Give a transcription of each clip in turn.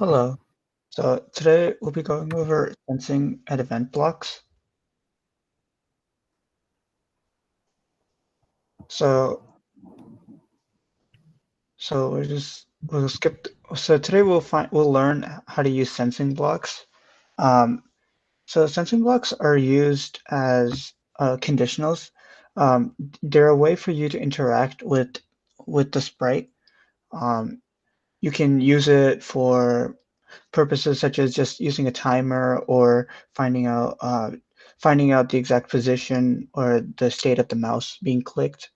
Hello. So today we'll be going over sensing and event blocks. So we'll skip. So today we'll learn how to use sensing blocks. Um, so sensing blocks are used as conditionals. They're a way for you to interact with the sprite. Um, you can use it for purposes such as just using a timer or finding out the exact position or the state of the mouse being clicked.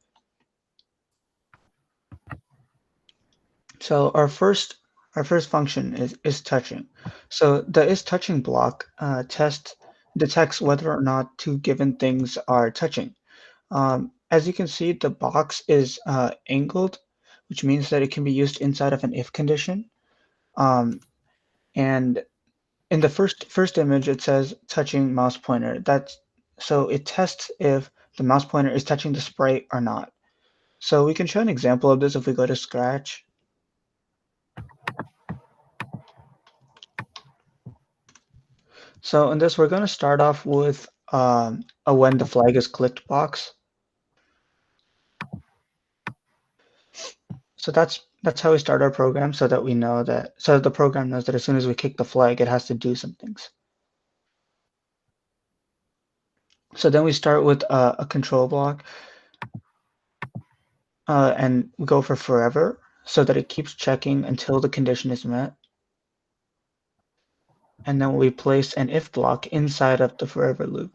So our first function is touching. So the is touching block test detects whether or not two given things are touching. As you can see, the box is angled, which means that it can be used inside of an if condition. Um, and In the first image, it says touching mouse pointer. So it tests if the mouse pointer is touching the sprite or not. So we can show an example of this if we go to Scratch. So in this, we're going to start off with a when the flag is clicked box. So that's how we start our program, so that the program knows that as soon as we kick the flag, it has to do some things. So then we start with a control block, and we go for forever, so that it keeps checking until the condition is met. And then we place an if block inside of the forever loop.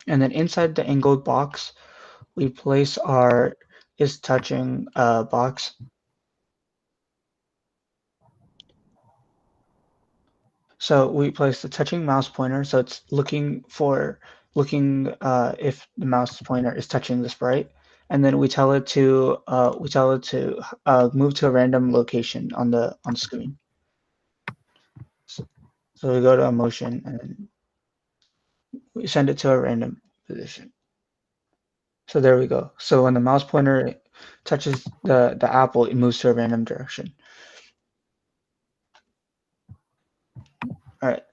And then inside the angled box, we place our is touching box. So we place the touching mouse pointer, so it's looking if the mouse pointer is touching the sprite, and then we tell it to move to a random location on the screen. So we go to a motion and we send it to a random position. So there we go. So when the mouse pointer touches the apple, it moves to a random direction. All right.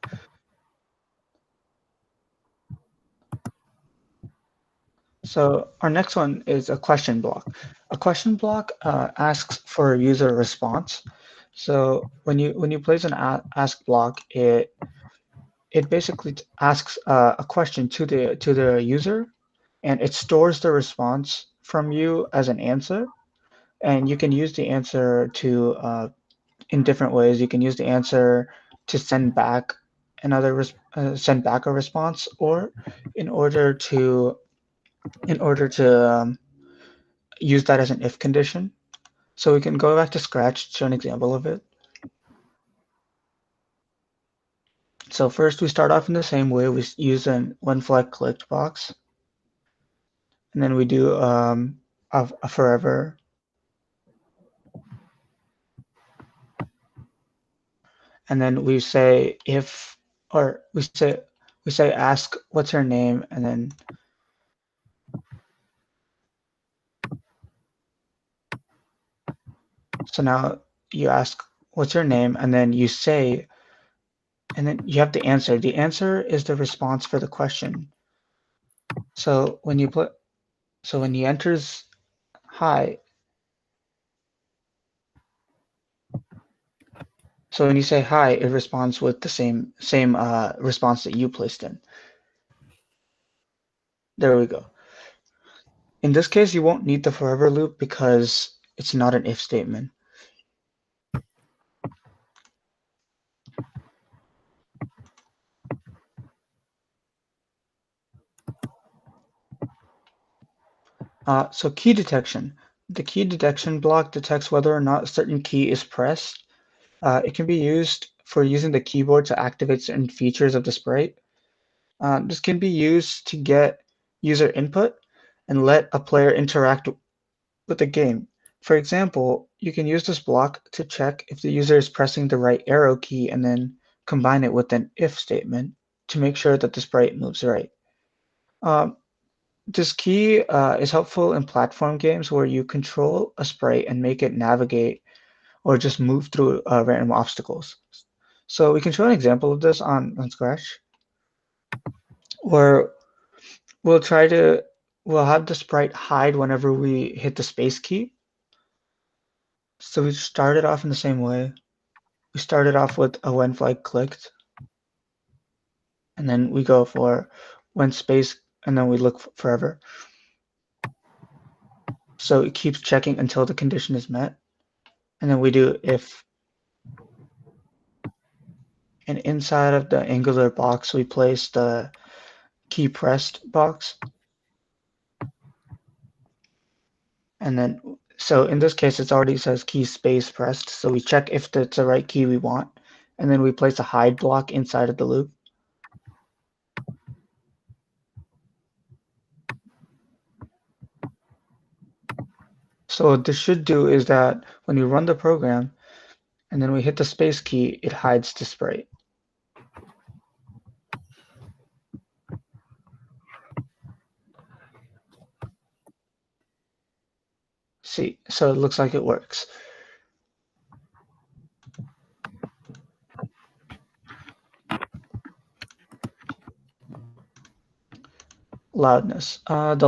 So our next one is a question block. A question block asks for a user response. So when you place an ask block, it basically asks a question to the user, and it stores the response from you as an answer. And you can use the answer to in different ways. You can use the answer to send back a response, or in order to in order to use that as an if condition. So we can go back to Scratch to show an example of it. So first we start off in the same way. We use an when flag clicked box, and then we do a forever. And then we say if, or we say ask what's your name, and then so now you ask what's your name, and then you say, and then you have the answer. The answer is the response for the question. So when he enters hi, so when you say hi, it responds with the same response that you placed in. There we go. In this case, you won't need the forever loop because it's not an if statement. So key detection. The key detection block detects whether or not a certain key is pressed. It can be used for using the keyboard to activate certain features of the sprite. This can be used to get user input and let a player interact with the game. For example, you can use this block to check if the user is pressing the right arrow key and then combine it with an if statement to make sure that the sprite moves right. Um, this key is helpful in platform games where you control a sprite and make it navigate or just move through random obstacles. So we can show an example of this on Scratch, where we'll try to we'll have the sprite hide whenever we hit the space key. So we started off in the same way. We started off with a when flag clicked, and then we go for when space, and then we look forever. So it keeps checking until the condition is met, and then we do if. And inside of the angular box, we place the key pressed box. And then, so in this case, it already says key space pressed. So we check if that's the right key we want. And then we place a hide block inside of the loop. So what this should do is that when you run the program and then we hit the space key, it hides the sprite. See, so it looks like it works. Loudness. The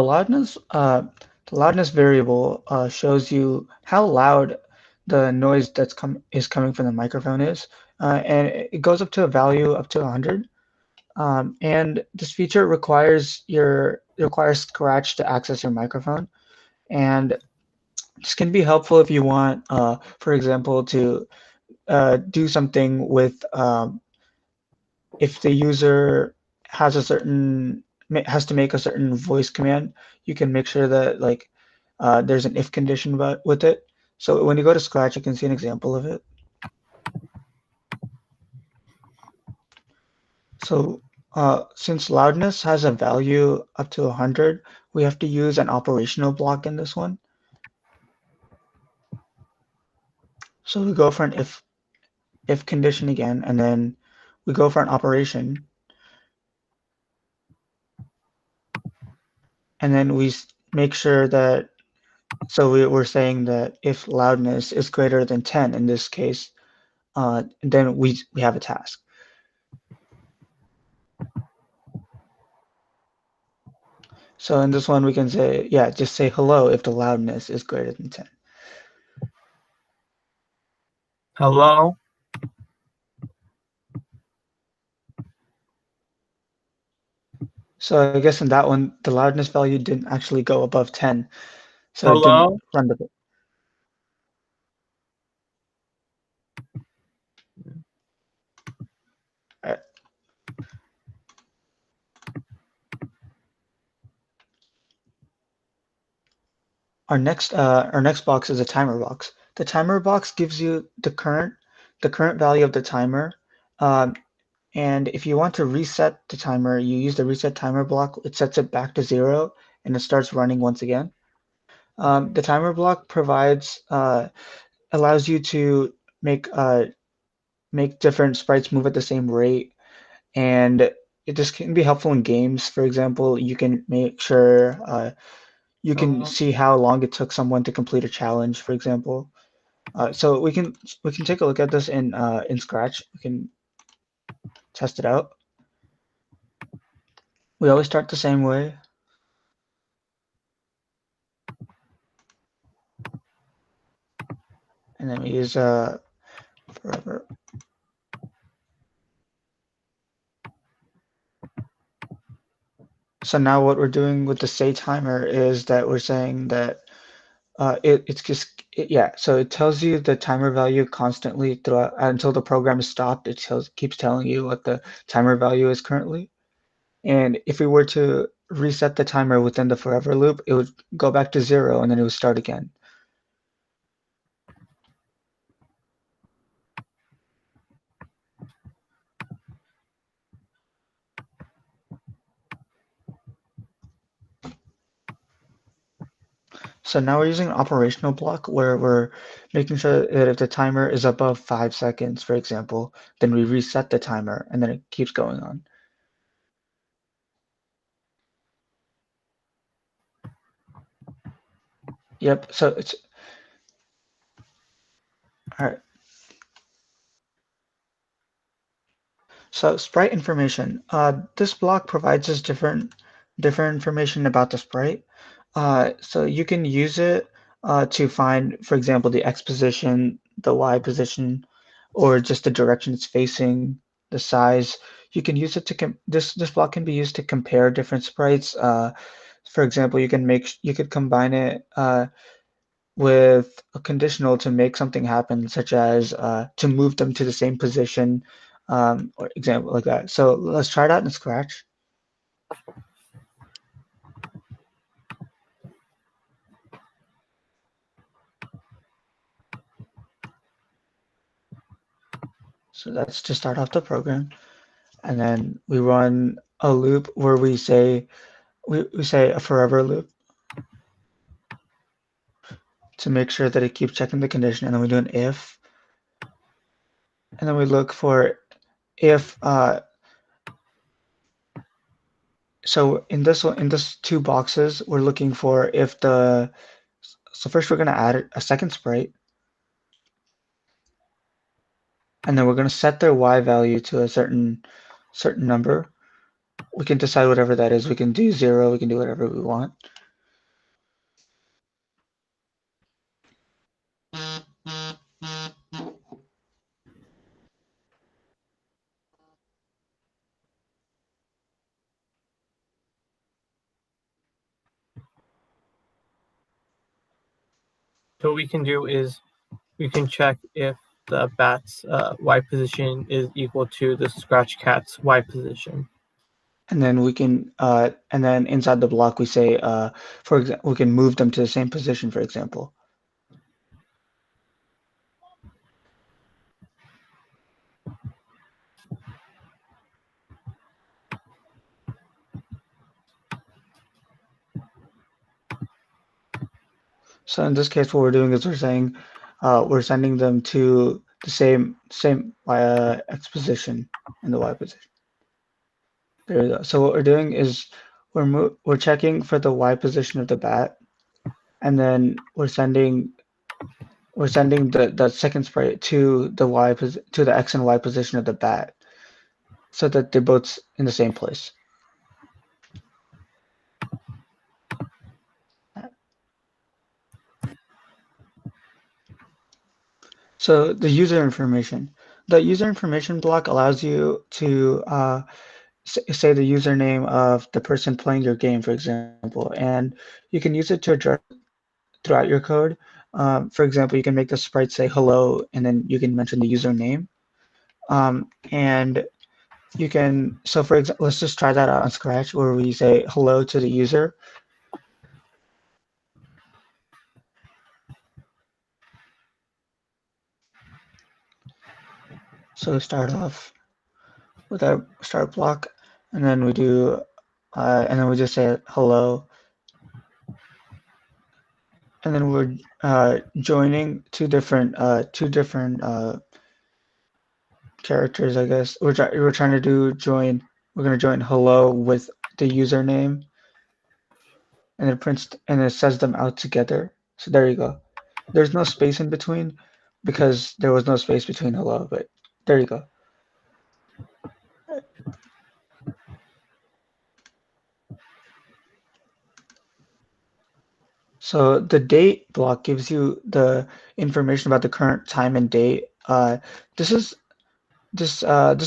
loudness variable shows you how loud the noise is coming from the microphone is, and it goes up to a value up to 100. And this feature requires Scratch to access your microphone, and this can be helpful if you want, for example, to do something with if the user has to make a certain voice command, you can make sure that like there's an if condition with it. So when you go to Scratch, you can see an example of it. So since loudness has a value up to 100, we have to use an operational block in this one. So we go for an if condition again, and then we go for an operation, and then we make sure that, so we're saying that if loudness is greater than 10 in this case, then we have a task. So in this one, we can say, yeah, just say hello if the loudness is greater than 10. Hello. So I guess in that one, the loudness value didn't actually go above 10. So it didn't Hello. run the. Uh, our next box is a timer box. The timer box gives you the current value of the timer. Um, and if you want to reset the timer, you use the reset timer block. It sets it back to 0 and it starts running once again. The timer block allows you to make different sprites move at the same rate, and this can be helpful in games. For example, you can make sure you can Hello. see how long it took someone to complete a challenge, for example. So we can take a look at this in Scratch. We can test it out. We always start the same way, and then we use forever. So now what we're doing with the say timer is that we're saying that it's just yeah. So it tells you the timer value constantly throughout until the program is stopped. Keeps telling you what the timer value is currently. And if we were to reset the timer within the forever loop, it would go back to 0 and then it would start again. So now we're using an operational block where we're making sure that if the timer is above 5 seconds, for example, then we reset the timer and then it keeps going on. Yep, so All right. So sprite information. This block provides us different information about the sprite. So you can use it to find, for example, the X position, the Y position, or just the direction it's facing, the size. You can use it to this block can be used to compare different sprites. For example, you could combine it with a conditional to make something happen, such as to move them to the same position, or example like that. So let's try it out in Scratch. So that's to start off the program. And then we run a loop where we say a forever loop to make sure that it keeps checking the condition. And then we do an if. And then we look for if so in this two boxes, we're looking for if the so first we're going to add a second sprite, and then we're going to set their y value to a certain number. We can decide whatever that is. We can do 0, we can do whatever we want. So what we can do is we can check if the bat's Y position is equal to the scratch cat's Y position. And then we can and then inside the block we say for example we can move them to the same position, for example. So in this case, what we're doing is we're saying we're sending them to the same X position in the Y position. There we go. So what we're doing is we're checking for the Y position of the bat, and then we're sending the second sprite to the to the X and Y position of the bat, so that they're both in the same place. So the user information. The user information block allows you to say the username of the person playing your game, for example, and you can use it to address throughout your code. For example, you can make the sprite say hello, and then you can mention the username. And you can, so for example, let's just try that out on Scratch where we say hello to the user. So start off with our start block, and then we do, and then we just say hello, and then we're joining two different characters, I guess. We're trying to join. We're gonna join hello with the username, and it prints and it says them out together. So there you go. There's no space in between because there was no space between hello, but there you go. So the date block gives you the information about the current time and date. This is this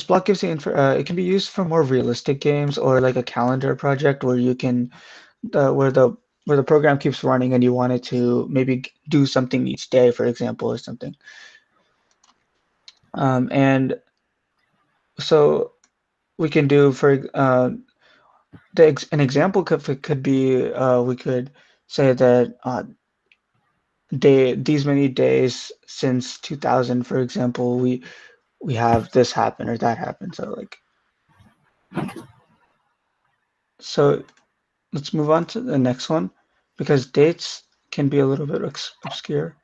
block gives you it can be used for more realistic games or like a calendar project where you can where the program keeps running and you want it to maybe do something each day, for example, or something. And so we can do for an example could be we could say that these many days since 2000, for example, we have this happen or that happen. So let's move on to the next one because dates can be a little bit obscure.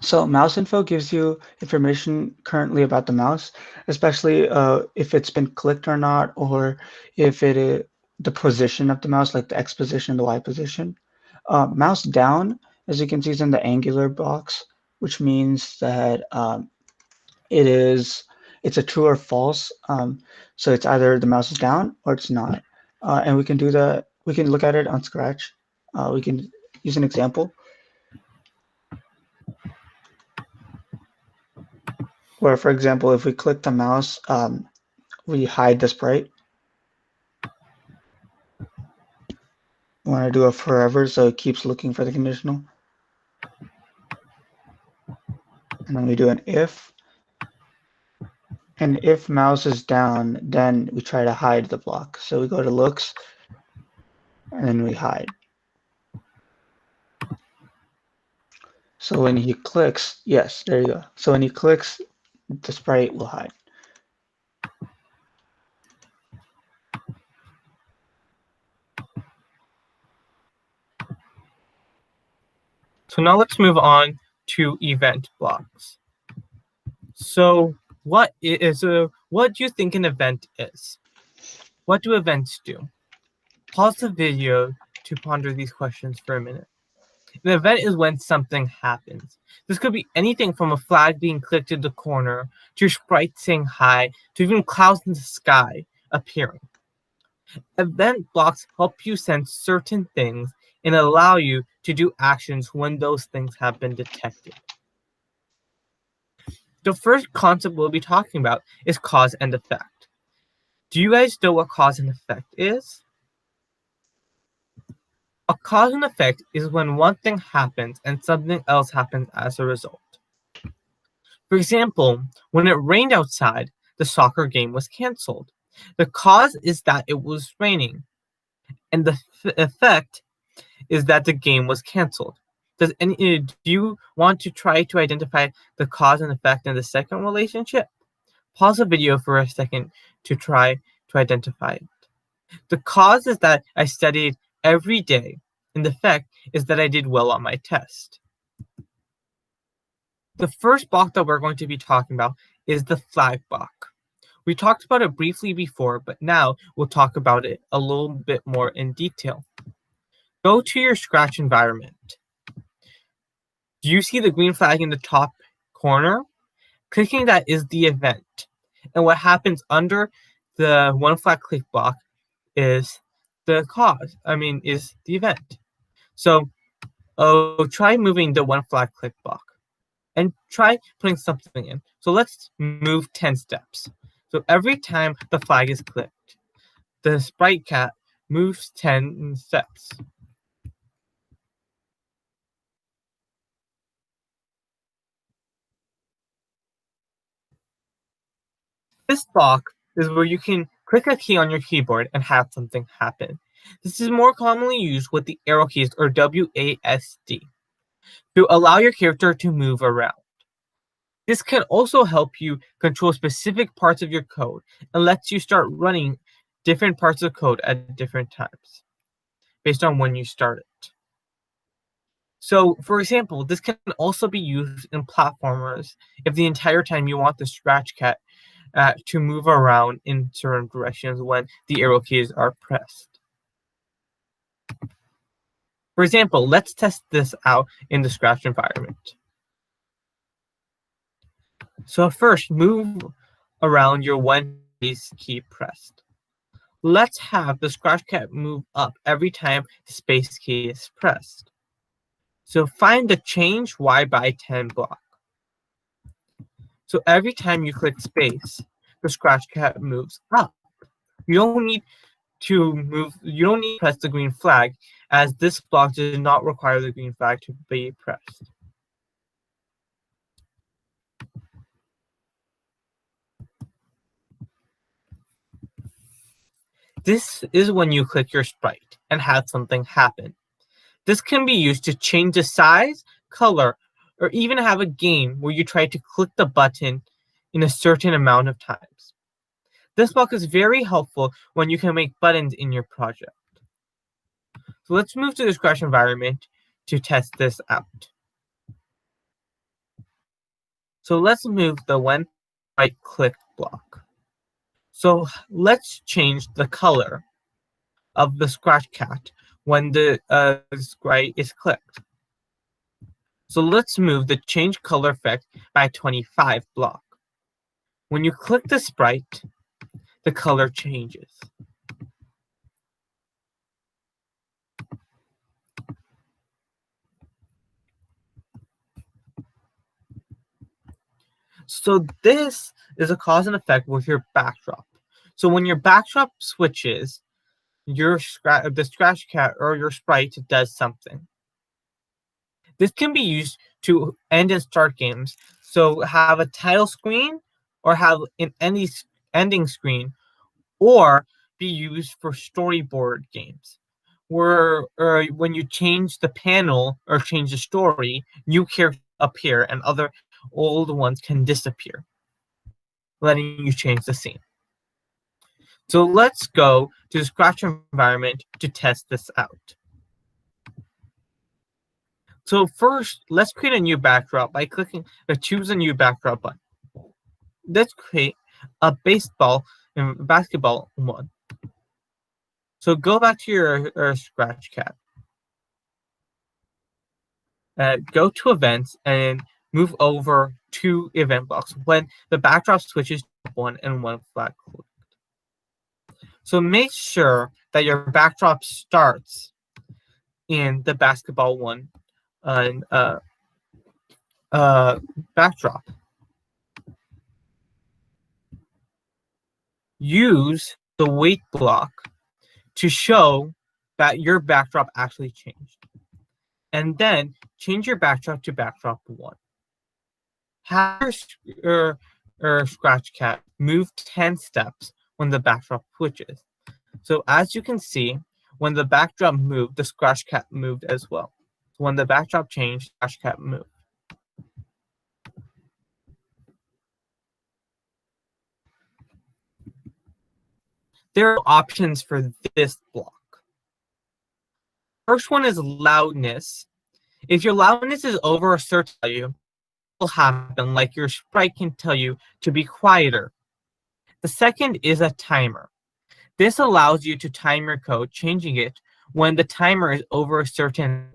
So mouse info gives you information currently about the mouse, especially if it's been clicked or not, or if it is the position of the mouse, like the X position, the Y position. Mouse down, as you can see, is in the angular box, which means that it's a true or false. So it's either the mouse is down or it's not. And we can do that. We can look at it on Scratch. We can use an example where, for example, if we click the mouse, we hide the sprite. We want to do it forever, so it keeps looking for the conditional. And then we do an if. And if mouse is down, then we try to hide the block. So we go to looks, and then we hide. So when he clicks, yes, there you go. So when he clicks, the sprite will hide. So now let's move on to event blocks. So what do you think an event is? What do events do? Pause the video to ponder these questions for a minute. An event is when something happens. This could be anything from a flag being clicked in the corner, to your sprite saying hi, to even clouds in the sky appearing. Event blocks help you sense certain things and allow you to do actions when those things have been detected. The first concept we'll be talking about is cause and effect. Do you guys know what cause and effect is? A cause and effect is when one thing happens and something else happens as a result. For example, when it rained outside, the soccer game was canceled. The cause is that it was raining, and the effect is that the game was canceled. Do you want to try to identify the cause and effect in the second relationship? Pause the video for a second to try to identify it. The cause is that I studied every day, and the effect is that I did well on my test. The first block that we're going to be talking about is the flag block. We talked about it briefly before, but now we'll talk about it a little bit more in detail. Go to your Scratch environment. Do you see the green flag in the top corner? Clicking that is the event. And what happens under the one flag click block is the is the event. So try moving the one flag click block and try putting something in. So let's move 10 steps. So every time the flag is clicked, the sprite cat moves 10 steps. This block is where you can click a key on your keyboard and have something happen. This is more commonly used with the arrow keys or WASD to allow your character to move around. This can also help you control specific parts of your code and lets you start running different parts of code at different times based on when you start it. So, for example, this can also be used in platformers if the entire time you want the Scratch Cat to move around in certain directions when the arrow keys are pressed. For example, let's test this out in the Scratch environment. So first, move around your one space key pressed. Let's have the Scratch Cat move up every time the space key is pressed. So find the change Y by 10 block. So every time you click space, the Scratch Cat moves up. You don't need to press the green flag, as this block does not require the green flag to be pressed. This is when you click your sprite and have something happen. This can be used to change the size, color, or even have a game where you try to click the button in a certain amount of times. This block is very helpful when you can make buttons in your project. So let's move to the Scratch environment to test this out. So let's move the when right click block. So let's change the color of the Scratch Cat when the sprite is clicked. So let's move the change color effect by 25 block. When you click the sprite, the color changes. So this is a cause and effect with your backdrop. So when your backdrop switches, the scratch cat or your sprite does something. This can be used to end and start games. So have a title screen or have an ending screen, or be used for storyboard games, where when you change the panel or change the story, new characters appear and other old ones can disappear, letting you change the scene. So let's go to the Scratch environment to test this out. So first, let's create a new backdrop by clicking the Choose a New Backdrop button. Let's create a basketball one. So go back to your Scratch cat. Go to Events and move over to Event Box when the backdrop switches to one and one flag clicked. So make sure that your backdrop starts in the basketball one backdrop. Use the wait block to show that your backdrop actually changed. And then change your backdrop to backdrop 1. Have your Scratch cat move 10 steps when the backdrop switches. So as you can see, when the backdrop moved, the Scratch cat moved as well. So when the backdrop changed, the Scratch cat moved. There are options for this block. First one is loudness. If your loudness is over a certain value, it will happen, like your sprite can tell you to be quieter. The second is a timer. This allows you to time your code, changing it when the timer is over a certain.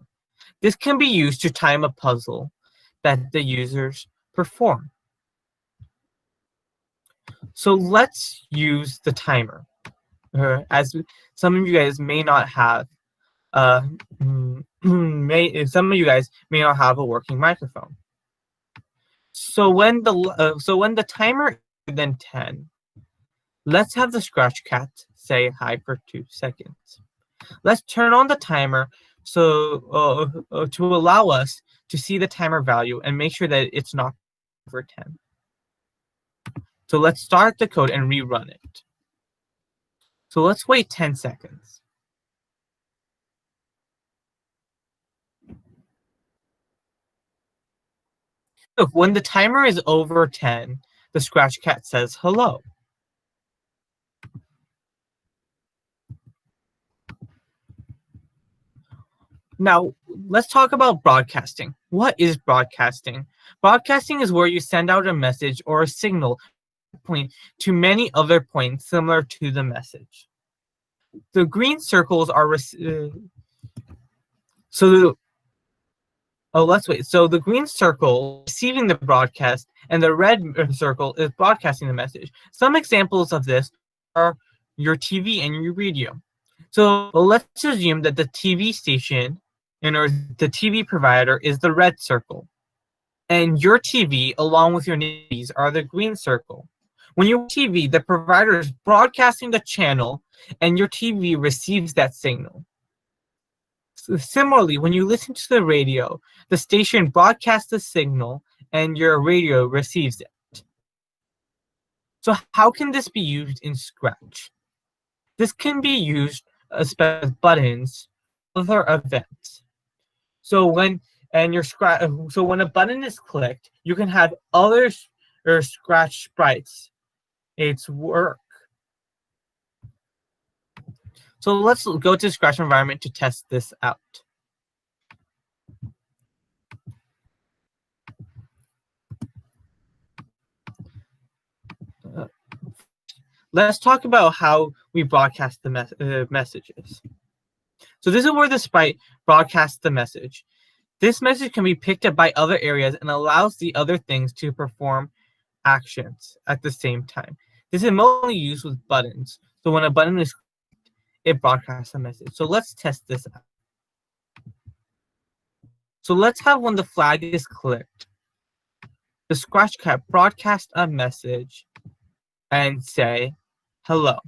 This can be used to time a puzzle that the users perform. So let's use the timer. As some of you guys may not have, some of you guys may not have a working microphone. So when the timer is then 10, let's have the Scratch cat say hi for 2 seconds. Let's turn on the timer so to allow us to see the timer value and make sure that it's not over 10. So let's start the code and rerun it. So let's wait 10 seconds. So when the timer is over 10, the Scratch cat says hello. Now, let's talk about broadcasting. What is broadcasting? Broadcasting is where you send out a message or a signal point to many other points similar to the message. The green circles are So the green circle is receiving the broadcast, and the red circle is broadcasting the message. Some examples of this are your TV and your radio. So let's assume that the TV station or the TV provider is the red circle, and your TV along with your neighbors are the green circle. When your TV, the provider is broadcasting the channel, and your TV receives that signal. Similarly, when you listen to the radio, the station broadcasts the signal and your radio receives it. So how can this be used in Scratch? This can be used as buttons, other events. So when a button is clicked, you can have other Scratch sprites. It's work. So let's go to Scratch environment to test this out. Let's talk about how we broadcast the messages. So this is where the sprite broadcasts the message. This message can be picked up by other areas and allows the other things to perform actions at the same time. This is mostly used with buttons. So when a button is clicked, it broadcasts a message. So let's test this out. So let's have when the flag is clicked, the scratch cat broadcast a message and say hello.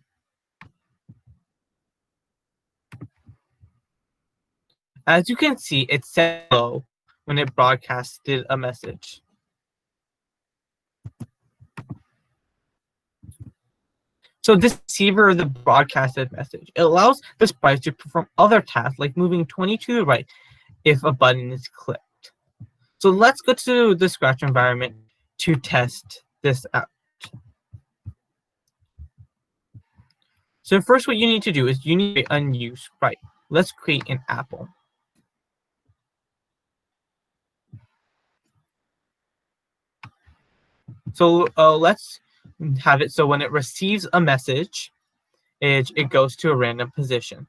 As you can see, it said hello when it broadcasted a message. So this receiver of the broadcasted message, it allows the sprite to perform other tasks like moving 20 to the right if a button is clicked. So let's go to the Scratch environment to test this out. So first what you need to do is you need to create a new sprite. Let's create an apple. So let's have it so when it receives a message, it goes to a random position.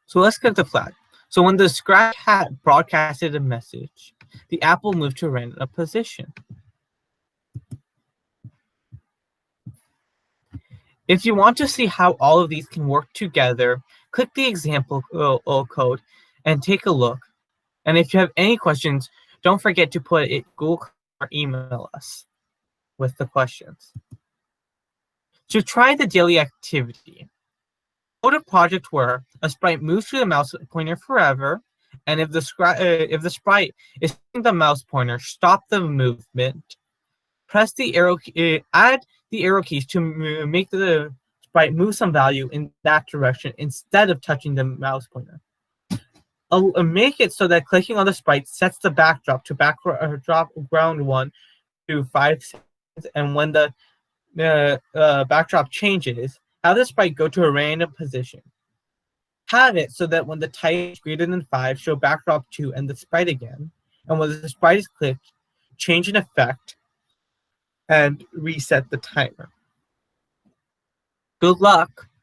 So let's get the flag. So when the Scratch hat broadcasted a message, the apple moved to a random position. If you want to see how all of these can work together, click the example code and take a look. And if you have any questions, don't forget to put it Google or email us with the questions. To try the daily activity, go to project where a sprite moves to the mouse pointer forever, and if the sprite is hitting the mouse pointer, stop the movement. Press the arrow key, add the arrow keys to make the sprite move some value in that direction instead of touching the mouse pointer. Make it so that clicking on the sprite sets the backdrop to background 1 to 5 seconds, and when the backdrop changes, have the sprite go to a random position. Have it so that when the type is greater than 5, show backdrop 2 and the sprite again, and when the sprite is clicked, change an effect and reset the timer. Good luck!